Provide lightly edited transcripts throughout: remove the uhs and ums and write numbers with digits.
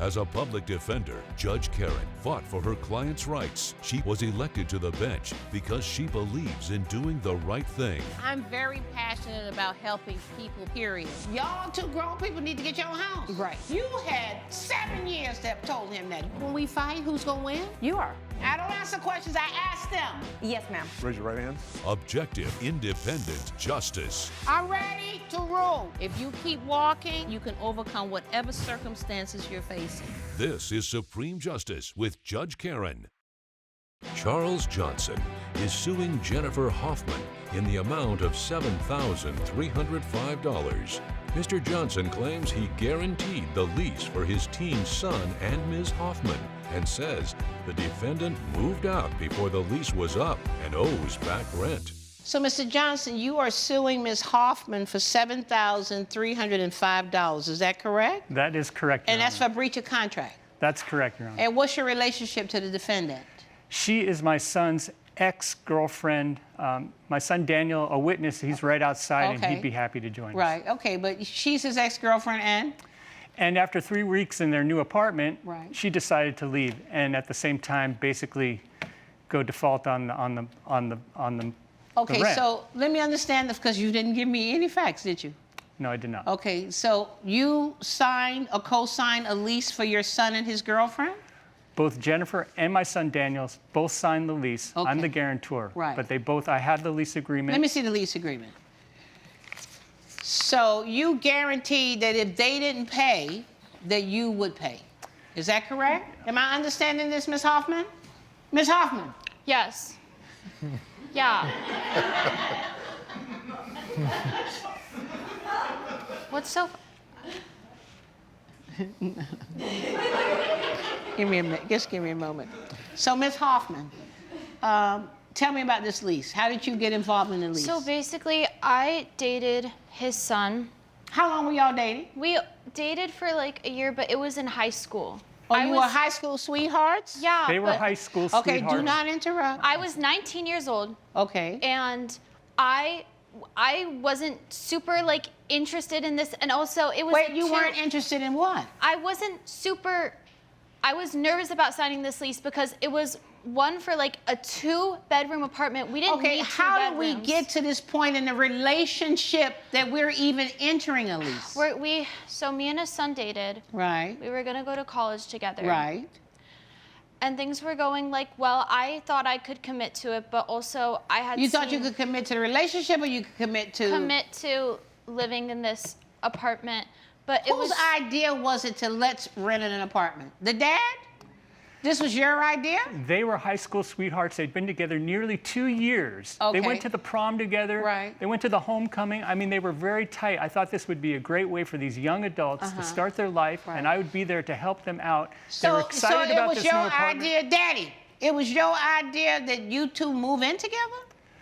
As a public defender, Judge Karen fought for her client's rights. She was elected to the bench because she believes in doing the right thing. I'm very passionate about helping people, period. Y'all two grown people need to get your own house. Right. You had 7 years to have told him that. When we fight, who's gonna win? You are. I don't answer questions, I ask them. Yes, ma'am. Raise your right hand. Objective, independent justice. I'm ready to rule. If you keep walking, you can overcome whatever circumstances you're facing. This is Supreme Justice with Judge Karen. Charles Johnson is suing Jennifer Hoffman in the amount of $7,305. Mr. Johnson claims he guaranteed the lease for his teen son and Ms. Hoffman and says the defendant moved out before the lease was up and owes back rent. So, Mr. Johnson, you are suing Ms. Hoffman for $7,305. Is that correct? That is correct, Your And that's Honor. for breach of contract. That's correct, Your Honor. And what's your relationship to the defendant? She is my son's ex-girlfriend. My son Daniel, a witness, he's right outside, Okay. and he'd be happy to join us. Right, okay, but she's his ex-girlfriend and? And after 3 weeks in their new apartment, Right. she decided to leave, and at the same time, basically, go default on the Okay, rent. so let me understand this because you didn't give me any facts, did you? No, I did not. Okay, so you signed or co-signed a lease for your son and his girlfriend? Both Jennifer and my son Daniel both signed the lease. Okay. I'm the guarantor. Right. But I had the lease agreement. Let me see the lease agreement. So you guaranteed that if they didn't pay, that you would pay. Is that correct? Am I understanding this, Ms. Hoffman? Ms. Hoffman? Yes. Yeah. What's so... Just give me a moment. So, Ms. Hoffman, tell me about this lease. How did you get involved in the lease? So basically, I dated his son. How long were y'all dating? We dated for like a year, but it was in high school. Oh, you were high school sweethearts? Yeah. They were but high school Okay, sweethearts. do not interrupt. I was 19 years old, Okay. and I wasn't super like interested in this, and also it was. Wait, you weren't interested in what? I wasn't super. I was nervous about signing this lease because it was one for like a 2-bedroom apartment. We didn't Okay, need 2 how did bedrooms. we get to this point in the relationship that we're even entering a lease? So me and his son dated. Right, We were gonna go to college together. right. And things were going like, well, I thought I could commit to it, but also I had You thought you seen- could commit to the relationship or you could commit to... commit to living in this apartment, but it Whose was idea was it to let's rent an apartment? The dad? This was your idea? They were high school sweethearts. They'd been together nearly 2 years. Okay. They went to the prom together. Right. They went to the homecoming. I mean, they were very tight. I thought this would be a great way for these young adults to start their life, and I would be there to help them out. They were excited it about was this your new apartment. idea, Daddy. It was your idea that you two move in together?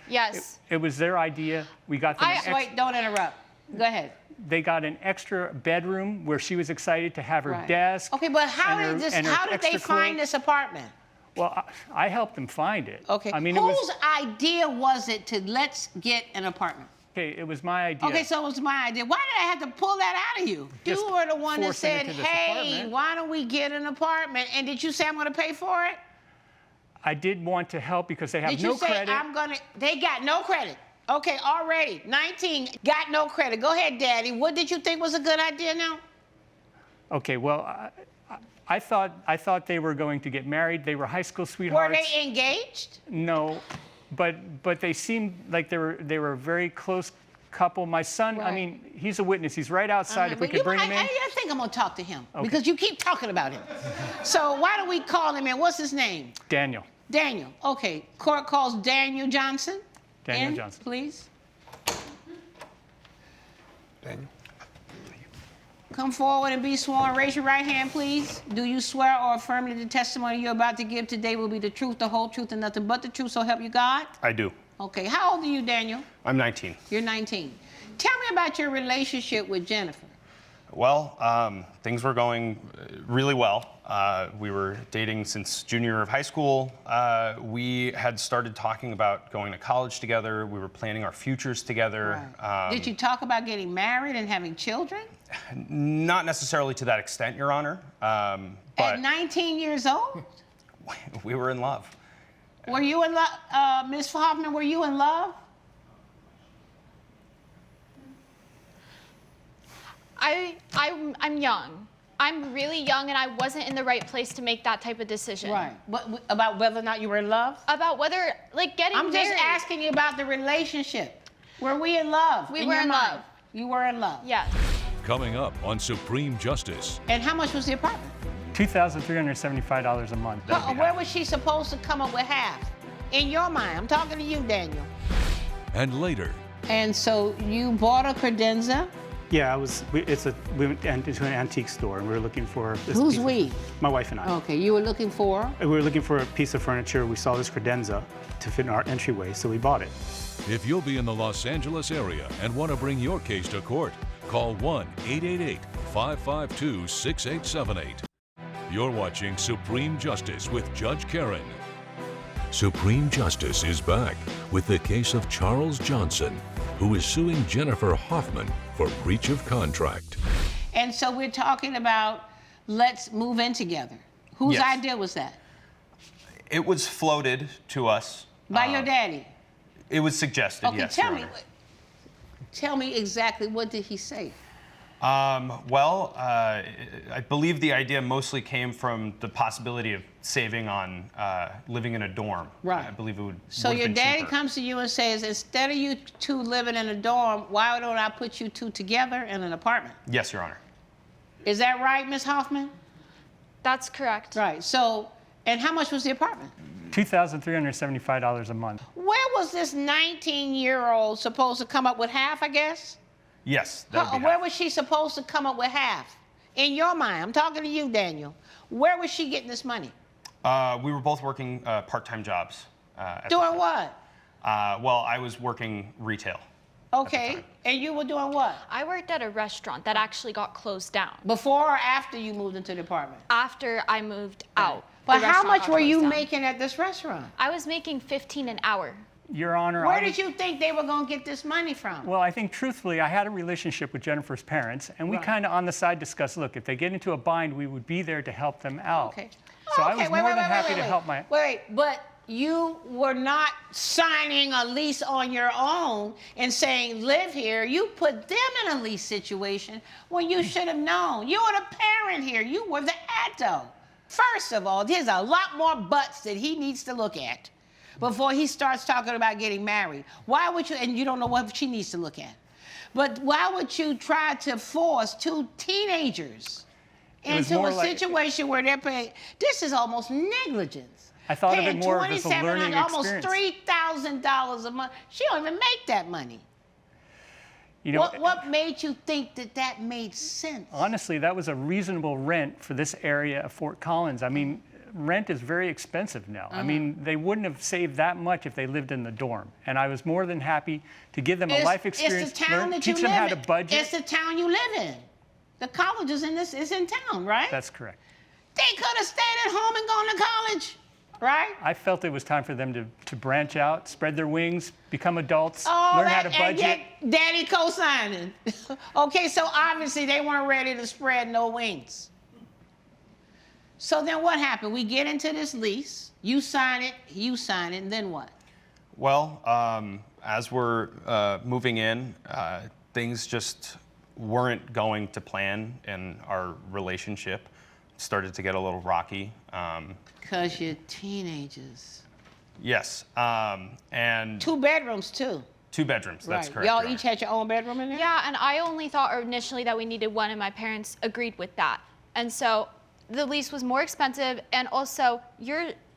yes. It was their idea. We got them Wait, don't interrupt. Go ahead. They got an extra bedroom where she was excited to have her Right. desk. Okay, but how and did her they extra find clothes. this apartment? Well, I helped them find it. Okay. I mean, Whose idea was it to let's get an apartment? it was my idea. Okay, so it was my idea. Why did I have to pull that out of you? Just You were the one that forcing it said, to this hey, apartment. why don't we get an apartment? And did you say I'm gonna pay for it? I did want to help because they have Did no you say credit. they got no credit? Okay, already, 19, got no credit. Go ahead, Daddy. What did you think was a good idea now? Okay, well, I thought they were going to get married. They were high school Were sweethearts. they engaged? No, but they seemed like they were a very close couple. My son, I Right. mean, he's a witness. He's right outside. If we But could bring him in. I think I'm gonna talk to him because you keep talking about him. So why don't we call him in? What's his name? Daniel. Daniel. Okay. Court calls Daniel Johnson. Daniel In, Johnson. Please. Daniel. Come forward and be sworn. Raise your right hand, please. Do you swear or affirm that the testimony you're about to give today will be the truth, the whole truth, and nothing but the truth, so help you God? I do. Okay. How old are you, Daniel? I'm 19. You're 19. Tell me about your relationship with Jennifer. Well, things were going really well. We were dating since junior year of high school. We had started talking about going to college together. We were planning our futures together. Did you talk about getting married and having children? Not necessarily to that extent, Your Honor. But At 19 years old? we were in love. Were you in love? Ms. Hoffman, were you in love? I'm young. I'm really young, and I wasn't in the right place to make that type of decision. Right. But about whether or not you were in love? About whether, like, getting I'm married. just asking you about the relationship. Were we in love? We in were your in mind? love. You were in love? Yes. Coming up on Supreme Justice. And how much was the apartment? $2,375 a month. Where was she supposed to come up with half? In your mind. I'm talking to you, Daniel. And later, And so you bought a credenza? Yeah, we went into an antique store and we were looking for this Who's piece of- we? My wife and I. Okay, you were looking for? We were looking for a piece of furniture. We saw this credenza to fit in our entryway, so we bought it. if you'll be in the Los Angeles area and want to bring your case to court, call 1-888-552-6878. You're watching Supreme Justice with Judge Karen. Supreme Justice is back with the case of Charles Johnson, who is suing Jennifer Hoffman for breach of contract. And so we're talking about let's move in together. Whose Yes. idea was that? It was floated to us. By your daddy? It was suggested, Okay, yes, tell Your me. Honor. Tell me exactly what did he say? I believe the idea mostly came from the possibility of saving on living in a dorm. Right. I believe it would. So would've your been daddy cheaper. comes to you and says, instead of you two living in a dorm, why don't I put you two together in an apartment? Yes, Your Honor. Is that right, Ms. Hoffman? That's correct. Right. So, and how much was the apartment? $2,375 a month. Where was this 19-year-old supposed to come up with half, I guess? Yes, that would be Where half. was she supposed to come up with half? In your mind, I'm talking to you, Daniel. Where was she getting this money? We were both working part-time jobs. At the Doing time. what? Well, I was working retail. Okay. And you were doing what? I worked at a restaurant that actually got closed down Before or after you moved into the apartment? after I moved out. But the how restaurant much got were you closed down. making at this restaurant? I was making $15 an hour. Your Honor, Where did you think they were going to get this money from? Well, I think truthfully, I had a relationship with Jennifer's parents, and we Right. kind of on the side discussed, look, if they get into a bind, we would be there to help them out. Okay. So I Okay, was more than happy to help my... Wait, but you were not signing a lease on your own and saying, live here. You put them in a lease situation when you should have known. You were the parent here. You were the adult. First of all, there's a lot more butts that he needs to look at before he starts talking about getting married. Why would you, and you don't know what she needs to look at, but why would you try to force two teenagers was into more a like- situation where they're paying? This is almost negligence. I thought of it Paying more of as a learning $2,700, almost experience. $3,000 a month. She don't even make that money. You know, What made you think that that made sense? honestly, that was a reasonable rent for this area of Fort Collins. I mean, rent is very expensive now. I mean, they wouldn't have saved that much if they lived in the dorm. And I was more than happy to give them a life experience, It's the town that you teach them live how in. to budget. It's the town you live in. The college is in town, right? That's correct. They could have stayed at home and gone to college, right? I felt it was time for them to branch out, spread their wings, become adults, All learn how that, to and budget. yet Daddy co-signing. Okay, so obviously they weren't ready to spread no wings. So then what happened? We get into this lease. You sign it, and then what? Well, as we're moving in, things just weren't going to plan in our relationship. Started to get a little rocky. Because you're teenagers. Yes, and 2 bedrooms, too. 2 bedrooms. That's Right. correct. Y'all Your Honor. each had your own bedroom in there? Yeah, and I only thought initially that we needed one, and my parents agreed with that. And so the lease was more expensive, and also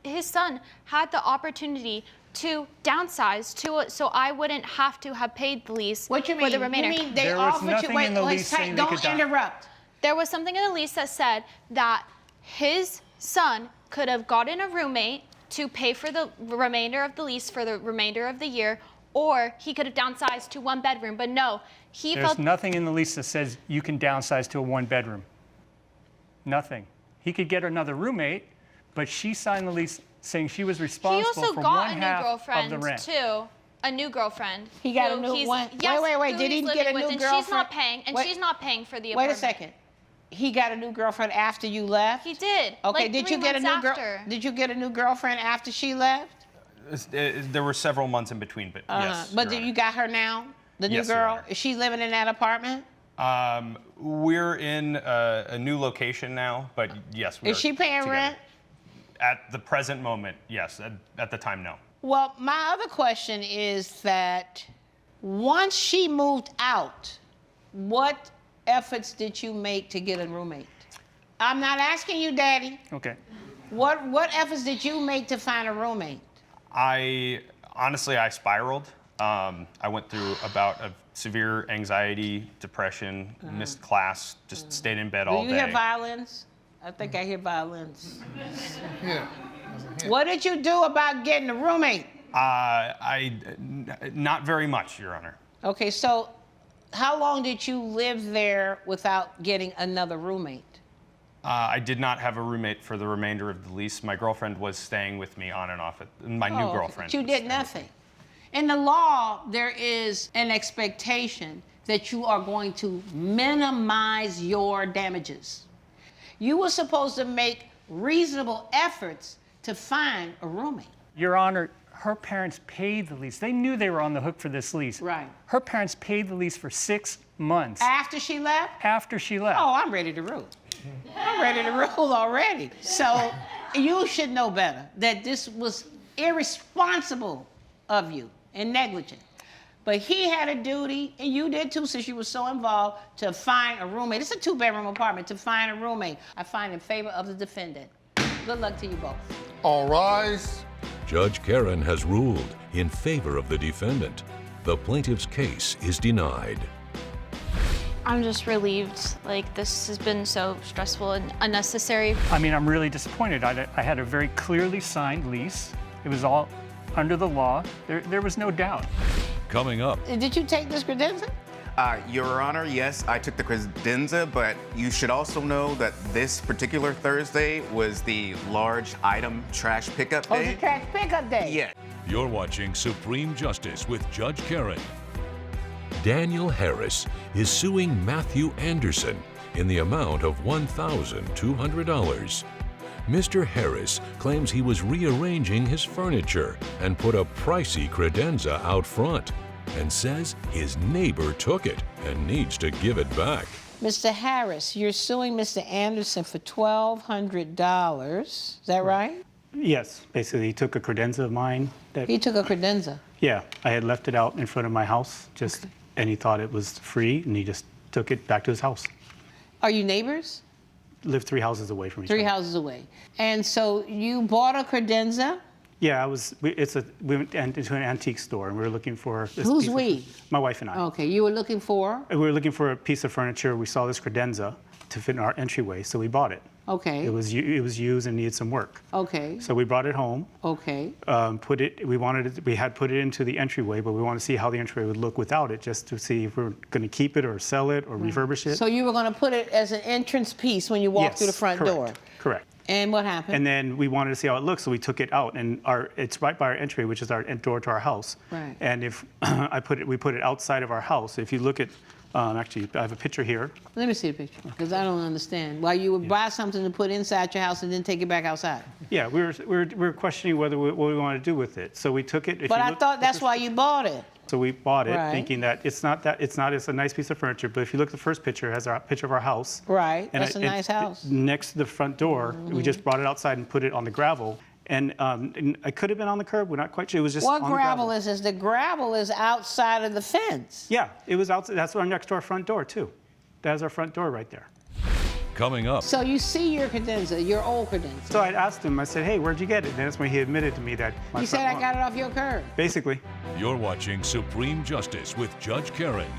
his son had the opportunity to downsize to it, so I wouldn't have to have paid the lease What you mean? for the remainder. You mean they There was offered you, nothing in the lease saying they don't could down- interrupt. There was something in the lease that said that his son could have gotten a roommate to pay for the remainder of the lease for the remainder of the year, or he could have downsized to 1 bedroom. But no, he There's felt nothing in the lease that says you can downsize to a 1 bedroom. Nothing. He could get another roommate, but she signed the lease saying she was he responsible also for got one a new half of girlfriend the rent. too. a new girlfriend. He got who a new he's- one? Yes, Wait. who Did he he's get living a with, new and girlfriend? she's not paying, and Wait. she's not paying for the Wait apartment. a second. He got a new girlfriend after you left? He did. Okay, like did 3 you get a months new after. Did you get a new girlfriend after she left? There were several months in between, but yes. But Your you Honor. got her now? The new Yes, Your girl? Honor. Is she living in that apartment? We're in a new location now, but yes, we Is are she paying together. rent? At the present moment, yes. At the time, no. Well, my other question is that once she moved out, what efforts did you make to get a roommate? I'm not asking you, Daddy. Okay. What efforts did you make to find a roommate? I spiraled. I went through a bout of severe anxiety, depression, missed class, just stayed in bed all Do you day. hear violins? I think I hear violins. Yeah. What did you do about getting a roommate? Not very much, Your Honor. Okay, so how long did you live there without getting another roommate? I did not have a roommate for the remainder of the lease. My girlfriend was staying with me on and off. My new Oh, girlfriend. but you was did staying with me. nothing. In the law, there is an expectation that you are going to minimize your damages. You were supposed to make reasonable efforts to find a roommate. Your Honor, her parents paid the lease. They knew they were on the hook for this lease. Right. Her parents paid the lease for 6 months After she left? after she left. Oh, I'm ready to rule. I'm ready to rule already. So you should know better that this was irresponsible of you and negligent. But he had a duty, and you did too, since you were so involved, to find a roommate. It's a 2-bedroom apartment, to find a roommate. I find in favor of the defendant. Good luck to you both. All rise. Judge Karen has ruled in favor of the defendant. The plaintiff's case is denied. I'm just relieved. Like, this has been so stressful and unnecessary. I mean, I'm really disappointed. I had a very clearly signed lease. It was all under the law. There was no doubt. Coming up, Did you take this credenza? Your Honor, yes, I took the credenza, but you should also know that this particular Thursday was the large item trash pickup Oh, day. it's a trash pickup day. Yeah. you're watching Supreme Justice with Judge Karen. Daniel Harris is suing Matthew Anderson in the amount of $1,200. Mr. Harris claims he was rearranging his furniture and put a pricey credenza out front and says his neighbor took it and needs to give it back. Mr. Harris, you're suing Mr. Anderson for $1,200. Is that right? Yes, basically he took a credenza of mine that, He took a credenza. yeah, I had left it out in front of my house just, and he thought it was free and he just took it back to his house. Are you neighbors? Lived 3 houses away from each 3 other. houses away. And so you bought a credenza. Yeah, we went into an antique store and we were looking for this Who's piece of- we? my wife and I. Okay, you were looking for? We were looking for a piece of furniture. We saw this credenza to fit in our entryway, so we bought it. Okay. It was used and needed some work. Okay. So we brought it home. Okay. We had put it into the entryway, but we wanted to see how the entryway would look without it, just to see if we were going to keep it or sell it or refurbish it. So you were going to put it as an entrance piece when you walk Yes, through the front correct, door. Correct. And what happened? And then we wanted to see how it looked, so we took it out, and it's right by our entry, which is our door to our house. Right. And if we put it outside of our house. If you look at, actually, I have a picture here. Let me see the picture, because I don't understand. Why you would buy something to put inside your house and then take it back outside? Yeah, we were questioning what we wanted to do with it. So we took it. If But you I look- thought that's why you bought it. So we bought it, Right. thinking that it's a nice piece of furniture. But if you look at the first picture, it has a picture of our house. Right, And that's a nice house. Next to the front door, Mm-hmm. we just brought it outside and put it on the gravel. And it could have been on the curb. We're not quite sure. It was just What on the gravel is this? The gravel is outside of the fence. Yeah, it was outside. That's our next to our front door too. That's our front door right there. Coming up, So you see your credenza, your old credenza. So I asked him. I said, "Hey, where'd you get it?" And that's when he admitted to me that my You said front I lawn- got it off your curb. Basically. you're watching Supreme Justice with Judge Karen.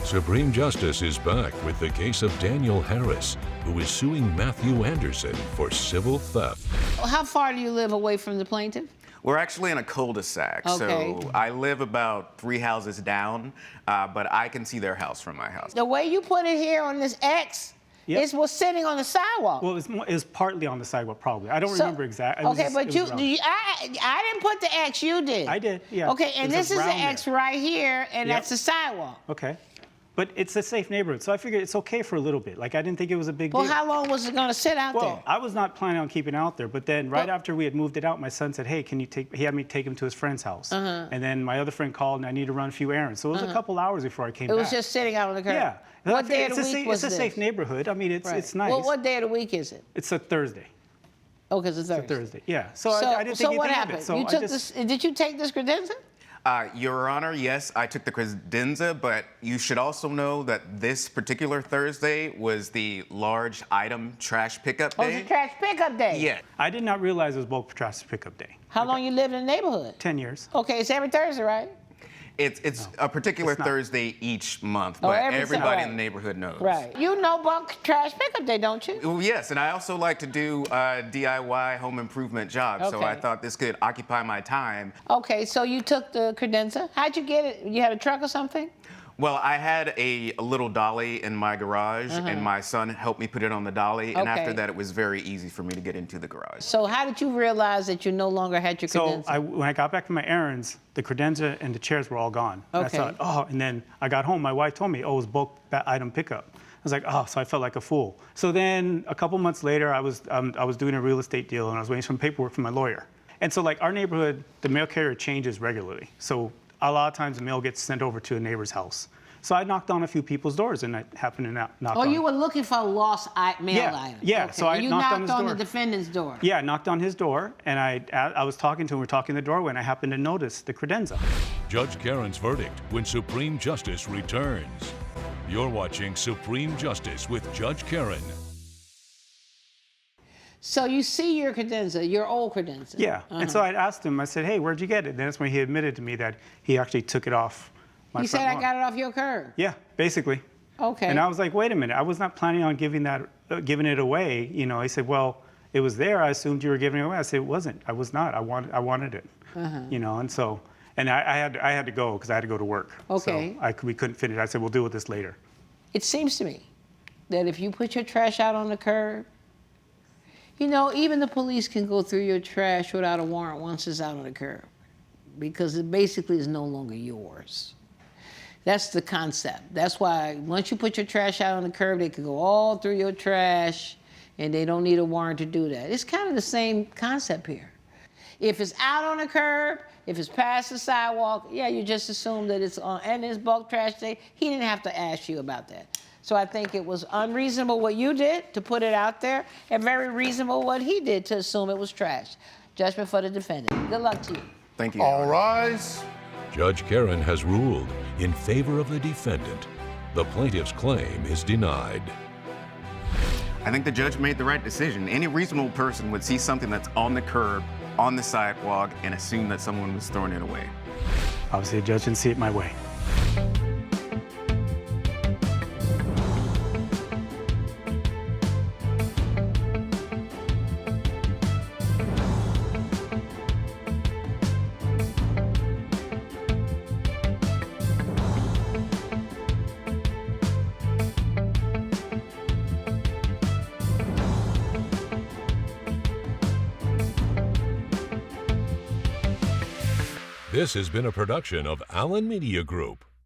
Supreme Justice is back with the case of Daniel Harris, who is suing Matthew Anderson for civil theft. How far do you live away from the plaintiff? We're actually in a cul-de-sac, Okay. so I live about 3 houses down, but I can see their house from my house. The way you put it here on this X, Yep. It was sitting on the sidewalk. Well, it was partly on the sidewalk, probably. I don't So- remember exactly. Okay, but I didn't put the X. You did. I did, yeah. Okay, and There's this a is the round X there. right here, and Yep. that's the sidewalk. Okay. But it's a safe neighborhood, so I figured it's okay for a little bit. Like, I didn't think it was a big Well, deal. how long was it going to sit out Well, there? I was not planning on keeping it out there, but then right Well- after we had moved it out, my son said, hey, he had me take him to his friend's house. And then my other friend called and I needed to run a few errands. So it was a couple hours before I came It back. was just sitting out on the curb. Yeah. What I day figured of the week was it's a safe this? neighborhood. I mean, it's Right. nice. Well, what day of the week is it? It's a Thursday. Oh, because it's It's a Thursday. Thursday, yeah. So I didn't think what anything happened? of it. So You I took just, this? Did you take this credenza? Your Honor, yes, I took the credenza, but you should also know that this particular Thursday was the large item trash pickup Oh, day. it's a trash pickup day. Yeah. I did not realize it was bulk trash pickup day. How long you lived in the neighborhood? 10 years. Okay, it's every Thursday, right? It's a particular it's not. Thursday each month, Oh, but every everybody Thursday. in the neighborhood knows. Right. You know bulk trash pickup day, don't you? Well, yes, and I also like to do DIY home improvement jobs, so I Okay. thought this could occupy my time. Okay, so you took the credenza. How'd you get it? You had a truck or something? Well, I had a little dolly in my garage, and my son helped me put it on the dolly, and after Okay. that, it was very easy for me to get into the garage. So how did you realize that you no longer had your So credenza? when I got back from my errands, the credenza and the chairs were all gone. And Okay. I thought, oh, and then I got home. My wife told me, oh, it was bulk item pickup. I was like, oh, so I felt like a fool. So then a couple months later, I was doing a real estate deal, and I was waiting for some paperwork from my lawyer. And so, like, our neighborhood, the mail carrier changes regularly. So a lot of times the mail gets sent over to a neighbor's house. So I knocked on a few people's doors, and I happened to knock Oh, on. you were looking for a lost mail Yeah, item. yeah, Okay. so I you knocked on his the door. defendant's door. Yeah, I knocked on his door, and I was talking to him. We're talking in the doorway, and I happened to notice the credenza. Judge Karen's verdict when Supreme Justice returns. You're watching Supreme Justice with Judge Karen. So you see your credenza, your old credenza. Yeah, and so I asked him. I said, "Hey, where'd you get it?" And that's when he admitted to me that he actually took it off my He front said, I lawn. got it off your curb. Yeah, basically. Okay. And I was like, "Wait a minute! I was not planning on giving it away." You know, he said, "Well, it was there. I assumed you were giving it away." I said, "It wasn't. I was not. I wanted it." You know, and so, and I had to go because I had to go to work. Okay. So we couldn't finish. I said, "We'll deal with this later." It seems to me that if you put your trash out on the curb, you know, even the police can go through your trash without a warrant once it's out on the curb because it basically is no longer yours. That's the concept. That's why once you put your trash out on the curb, they can go all through your trash and they don't need a warrant to do that. It's kind of the same concept here. If it's out on the curb, if it's past the sidewalk, yeah, you just assume that it's on, and it's bulk trash day. He didn't have to ask you about that. So I think it was unreasonable what you did to put it out there, and very reasonable what he did to assume it was trash. Judgment for the defendant. Good luck to you. Thank you. Your All Honor. rise. Judge Karen has ruled in favor of the defendant. The plaintiff's claim is denied. I think the judge made the right decision. Any reasonable person would see something that's on the curb, on the sidewalk, and assume that someone was throwing it away. Obviously, the judge didn't see it my way. This has been a production of Allen Media Group.